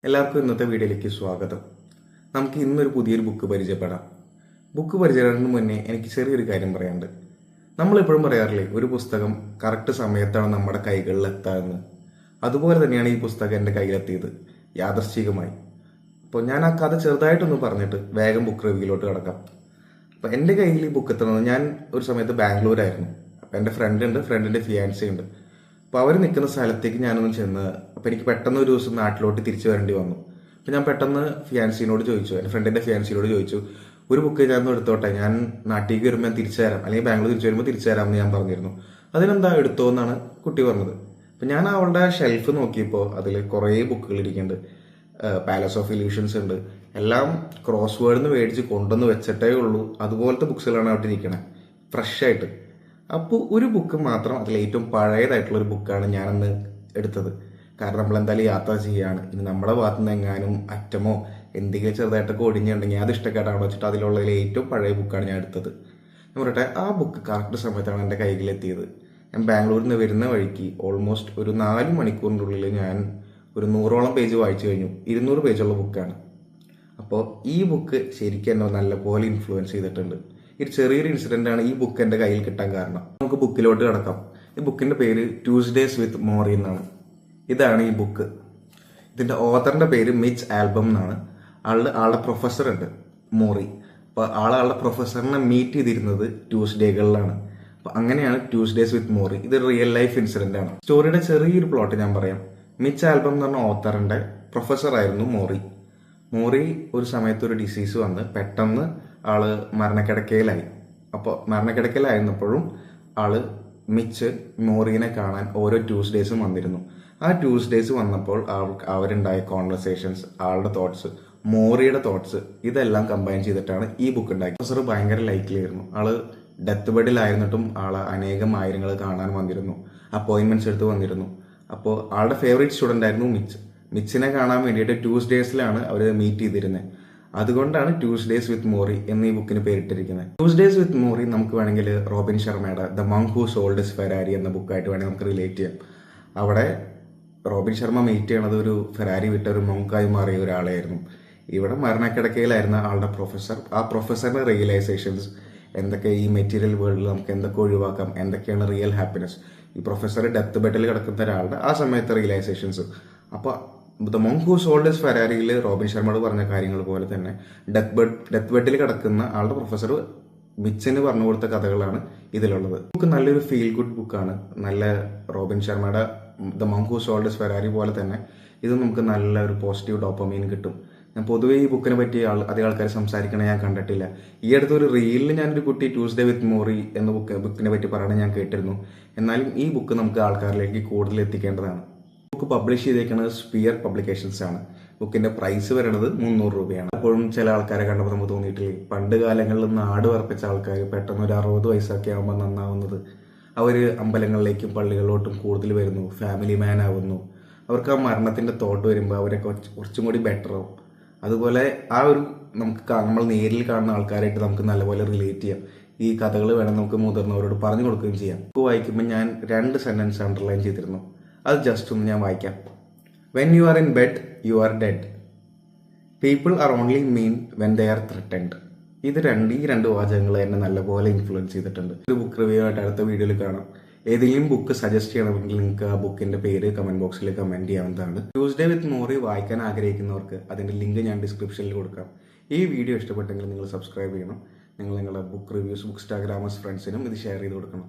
എല്ലാവർക്കും ഇന്നത്തെ വീഡിയോയിലേക്ക് സ്വാഗതം. നമുക്ക് ഇന്നൊരു പുതിയൊരു ബുക്ക് പരിചയപ്പെടാം. ബുക്ക് പരിചയപ്പെടുന്നതിന് മുന്നേ എനിക്ക് ചെറിയൊരു കാര്യം പറയാനുണ്ട്. നമ്മളെപ്പോഴും പറയാറില്ലേ, ഒരു പുസ്തകം കറക്റ്റ് സമയത്താണ് നമ്മുടെ കൈകളിൽ എത്താമെന്ന്. അതുപോലെ തന്നെയാണ് ഈ പുസ്തകം എൻ്റെ കയ്യിലെത്തിയത്, യാദൃശ്ചികമായി. അപ്പോൾ ഞാൻ ആ കഥ ചെറുതായിട്ടൊന്ന് പറഞ്ഞിട്ട് വേഗം ബുക്ക് റിവ്യൂയിലോട്ട് കിടക്കാം. അപ്പോൾ എൻ്റെ കയ്യിൽ ഈ ബുക്ക് എത്തുന്നത്, ഞാൻ ഒരു സമയത്ത് ബാംഗ്ലൂരായിരുന്നു. അപ്പോൾ എൻ്റെ ഫ്രണ്ടിൻ്റെ ഫിയാൻസി ഉണ്ട്. അപ്പോൾ അവർ നിൽക്കുന്ന സ്ഥലത്തേക്ക് ഞാനൊന്ന് ചെന്ന്, അപ്പോൾ എനിക്ക് പെട്ടെന്ന് ഒരു ദിവസം നാട്ടിലോട്ട് തിരിച്ചു വരേണ്ടി വന്നു. അപ്പോൾ ഞാൻ പെട്ടെന്ന് ഫിയാൻസിനോട് ചോദിച്ചു, എൻ്റെ ഫ്രണ്ടിൻ്റെ ഫിയാൻസിനോട് ചോദിച്ചു, ഒരു ബുക്ക് ഞാൻ എടുത്തോട്ടെ, ഞാൻ നാട്ടിലേക്ക് വരുമ്പോൾ ഞാൻ തിരിച്ചു തരാം, അല്ലെങ്കിൽ ബാംഗ്ലൂർ തിരിച്ചു വരുമ്പോൾ തിരിച്ചു തരാം എന്ന് ഞാൻ പറഞ്ഞിരുന്നു. അതിനെന്താ എടുത്തോ എന്നാണ് കുട്ടി പറഞ്ഞത്. അപ്പം ഞാൻ അവളുടെ ഷെൽഫ് നോക്കിയപ്പോൾ അതിൽ കുറേ ബുക്കുകൾ ഇരിക്കുന്നുണ്ട്. പാലസ് ഓഫ് ഇല്യൂഷൻസ് ഉണ്ട്. എല്ലാം ക്രോസ് വേർഡിന്ന് മേടിച്ച് കൊണ്ടുവന്ന് വെച്ചിട്ടേ ഉള്ളൂ. അതുപോലത്തെ ബുക്സുകളാണ് അവിടെ ഇരിക്കണേ, ഫ്രഷ് ആയിട്ട്. അപ്പോൾ ഒരു ബുക്ക് മാത്രം, അതിൽ ഏറ്റവും പഴയതായിട്ടുള്ള ഒരു ബുക്കാണ് ഞാനന്ന് എടുത്തത്. കാരണം നമ്മൾ എന്തായാലും യാത്ര ചെയ്യുകയാണ്. ഇനി നമ്മുടെ ഭാഗത്തു നിന്ന് എങ്ങാനും അറ്റമോ എന്തെങ്കിലും ചെറുതായിട്ടൊക്കെ ഒടിഞ്ഞുണ്ടെങ്കിൽ അത് ഇഷ്ടക്കേടാണോ വെച്ചിട്ട് അതിലുള്ളതിൽ ഏറ്റവും പഴയ ബുക്കാണ് ഞാൻ എടുത്തത്. ഞാൻ പറയട്ടെ, ആ ബുക്ക് കറക്റ്റ് സമയത്താണ് എൻ്റെ കയ്യിലെത്തിയത്. ഞാൻ ബാംഗ്ലൂരിൽ നിന്ന് വരുന്ന വഴിക്ക് ഓൾമോസ്റ്റ് ഒരു 4 മണിക്കൂറിൻ്റെ ഉള്ളിൽ ഞാൻ ഒരു 100ഓളം പേജ് വായിച്ചു കഴിഞ്ഞു. 200 പേജുള്ള ബുക്കാണ്. അപ്പോൾ ഈ ബുക്ക് ശരിക്കും എന്നെ നല്ലപോലെ ഇൻഫ്ലുവൻസ് ചെയ്തിട്ടുണ്ട്. ഈ ചെറിയൊരു ഇൻസിഡന്റ് ആണ് ഈ ബുക്ക് എൻ്റെ കയ്യിൽ കിട്ടാൻ കാരണം. നമുക്ക് ബുക്കിലോട്ട് കിടക്കാം. ഈ ബുക്കിന്റെ പേര് ട്യൂസ്ഡേസ് വിത്ത് മോറി എന്നാണ്. ഇതാണ് ഈ ബുക്ക്. ഇതിന്റെ ഓഥറിന്റെ പേര് മിച്ച് ആൽബം എന്നാണ്. ആളുടെ പ്രൊഫസർ ഉണ്ട്, മോറി. അപ്പൊ ആളുടെ പ്രൊഫസറിനെ മീറ്റ് ചെയ്തിരുന്നത് ട്യൂസ്ഡേകളിലാണ്. അപ്പൊ അങ്ങനെയാണ് ട്യൂസ്ഡേസ് വിത്ത് മോറി. ഇത് റിയൽ ലൈഫ് ഇൻസിഡന്റ് ആണ്. സ്റ്റോറിയുടെ ചെറിയൊരു പ്ലോട്ട് ഞാൻ പറയാം. മിച്ച് ആൽബം എന്ന് പറഞ്ഞ ഓത്തറിന്റെ പ്രൊഫസർ ആയിരുന്നു മോറി. മോറി ഒരു സമയത്ത് ഒരു ഡിസീസ് വന്ന് പെട്ടെന്ന് ആള് മരണക്കിടക്കയിലായി. അപ്പോൾ മരണക്കിടക്കയിലായിരുന്നപ്പോഴും ആള് മിച്ച് മോറിനെ കാണാൻ ഓരോ ട്യൂസ്ഡേസും വന്നിരുന്നു. ആ ട്യൂസ്ഡേസ് വന്നപ്പോൾ അവരുണ്ടായ കോൺവെർസേഷൻസ്, ആളുടെ തോട്ട്സ്, മോറിയുടെ തോട്ട്സ്, ഇതെല്ലാം കമ്പൈൻ ചെയ്തിട്ടാണ് ഈ ബുക്ക് ഉണ്ടാക്കി. പ്രൊഫസർ ഭയങ്കര ലൈക്ലി ആയിരുന്നു. ആള് ഡെത്ത് ബെഡിലായിരുന്നിട്ടും ആള് അനേകം ആയിരങ്ങൾ കാണാൻ വന്നിരുന്നു, അപ്പോയിന്റ്മെന്റ്സ് എടുത്ത് വന്നിരുന്നു. അപ്പോൾ ആളുടെ ഫേവറേറ്റ് സ്റ്റുഡന്റ് ആയിരുന്നു മിച്ച്. മിച്ചിനെ കാണാൻ വേണ്ടിയിട്ട് ട്യൂസ്ഡേസിലാണ് അവർ മീറ്റ് ചെയ്തിരുന്നത്. അതുകൊണ്ടാണ് ട്യൂസ്ഡേസ് വിത്ത് മോറി എന്ന് ഈ ബുക്കിന് പേരിട്ടിരിക്കുന്നത്. ട്യൂസ്ഡേസ് വിത്ത് മോറി നമുക്ക് വേണമെങ്കിൽ റോബിൻ ശർമ്മയുടെ the Munk who sold his Ferrari എന്ന ബുക്കായിട്ട് വേണമെങ്കിൽ നമുക്ക് റിലേറ്റ് ചെയ്യാം. അവിടെ റോബിൻ ശർമ്മ മീറ്റ് ചെയ്യണത് ഒരു ഫെരാരി വിട്ട ഒരു മങ്കായി മാറിയ ഒരാളായിരുന്നു. ഇവിടെ മരണക്കിടക്കയിലായിരുന്ന ആളുടെ പ്രൊഫസർ. ആ പ്രൊഫസറിന്റെ റിയലൈസേഷൻസ്, എന്തൊക്കെ ഈ മെറ്റീരിയൽ വേൾഡിൽ നമുക്ക് എന്തൊക്കെ ഒഴിവാക്കാം, എന്തൊക്കെയാണ് റിയൽ ഹാപ്പിനെസ്, ഈ പ്രൊഫസർ ഡെത്ത് ബെഡിൽ കിടക്കുന്ന ഒരാളുടെ ആ സമയത്തെ റിയലൈസേഷൻസ്. അപ്പൊ the monk who sold his ഫെരാരിയിൽ റോബിൻ ശർമ്മയോട് പറഞ്ഞ കാര്യങ്ങൾ പോലെ തന്നെ ഡെത്ത് ബെഡിൽ കിടക്കുന്ന ആളുടെ പ്രൊഫസർ മിച്ചിന് പറഞ്ഞു കൊടുത്ത കഥകളാണ് ഇതിലുള്ളത്. ബുക്ക് നല്ലൊരു ഫീൽ ഗുഡ് ബുക്കാണ്. നല്ല റോബിൻ ശർമ്മയുടെ the monk who sold his Ferrari പോലെ തന്നെ ഇത് നമുക്ക് നല്ല ഒരു പോസിറ്റീവ് ഡോപ്പമീൻ കിട്ടും. ഞാൻ പൊതുവേ ഈ ബുക്കിനെ പറ്റി അധികം ആൾക്കാർ സംസാരിക്കണേ ഞാൻ കണ്ടിട്ടില്ല. ഈ അടുത്തൊരു റീലിൽ ഞാനൊരു കുട്ടി ട്യൂസ്ഡേ വിത്ത് മോറി എന്ന ബുക്കിനെ പറ്റി പറയണത് ഞാൻ കേട്ടിരുന്നു. എന്നാലും ഈ ബുക്ക് നമുക്ക് ആൾക്കാരിലേക്ക് കൂടുതൽ എത്തിക്കേണ്ടതാണ്. ബുക്ക് പബ്ലിഷ് ചെയ്തേക്കുന്നത് സ്പിയർ പബ്ലിക്കേഷൻസ് ആണ്. ബുക്കിന്റെ പ്രൈസ് വരുന്നത് 300 രൂപയാണ്. അപ്പോഴും ചില ആൾക്കാരെ കണ്ടപ്പോൾ നമുക്ക് തോന്നിയിട്ടില്ലേ, പണ്ട് കാലങ്ങളിൽ നാട് വർപ്പിച്ച ആൾക്കാർ പെട്ടെന്ന് ഒരു 60 വയസ്സൊക്കെ ആകുമ്പോൾ നന്നാവുന്നത്. അവർ അമ്പലങ്ങളിലേക്കും പള്ളികളിലോട്ടും കൂടുതൽ വരുന്നു, ഫാമിലി മാൻ ആവുന്നു. അവർക്ക് ആ മരണത്തിന്റെ തോട്ട് വരുമ്പോൾ അവരൊക്കെ കുറച്ചും കൂടി ബെറ്റർ ആവും. അതുപോലെ ആ ഒരു നമ്മൾ നേരിൽ കാണുന്ന ആൾക്കാരായിട്ട് നമുക്ക് നല്ലപോലെ റിലേറ്റ് ചെയ്യാം. ഈ കഥകൾ വേണം നമുക്ക് മുതിർന്നവരോട് പറഞ്ഞു കൊടുക്കുകയും ചെയ്യാം. ബുക്ക് വായിക്കുമ്പോൾ ഞാൻ 2 സെന്റൻസ് അണ്ടർലൈൻ ചെയ്തിരുന്നു. അത് ജസ്റ്റ് ഒന്ന് ഞാൻ വായിക്കാം. When you are in bed you are dead. People are only mean when they are threatened. ഈ 2 വാചകങ്ങൾ എന്നെ നല്ലപോലെ ഇൻഫ്ലുവൻസ് ചെയ്തിട്ടുണ്ട്. ഒരു ബുക്ക് റിവ്യൂ ആയിട്ട് അടുത്ത വീഡിയോയിൽ കാണാം. ഏതെങ്കിലും ബുക്ക് സജസ്റ്റ് ചെയ്യണമെങ്കിൽ നിങ്ങൾക്ക് ആ ബുക്കിന്റെ പേര് കമന്റ് ബോക്സിൽ കമന്റ് ചെയ്യാവുന്നതാണ്. ട്യൂസ്ഡേ വിത്ത് മോറി വായിക്കാൻ ആഗ്രഹിക്കുന്നവർക്ക് അതിന്റെ ലിങ്ക് ഞാൻ ഡിസ്ക്രിപ്ഷനിൽ കൊടുക്കാം. ഈ വീഡിയോ ഇഷ്ടപ്പെട്ടെങ്കിൽ നിങ്ങൾ സബ്സ്ക്രൈബ് ചെയ്യണം. നിങ്ങൾ നിങ്ങളുടെ ബുക്ക് റിവ്യൂസ്, ബുക്ക് സ്റ്റാഗ്രാമേഴ്സ് ഫ്രണ്ട്സിനും ഇത് ഷെയർ ചെയ്ത് കൊടുക്കണം.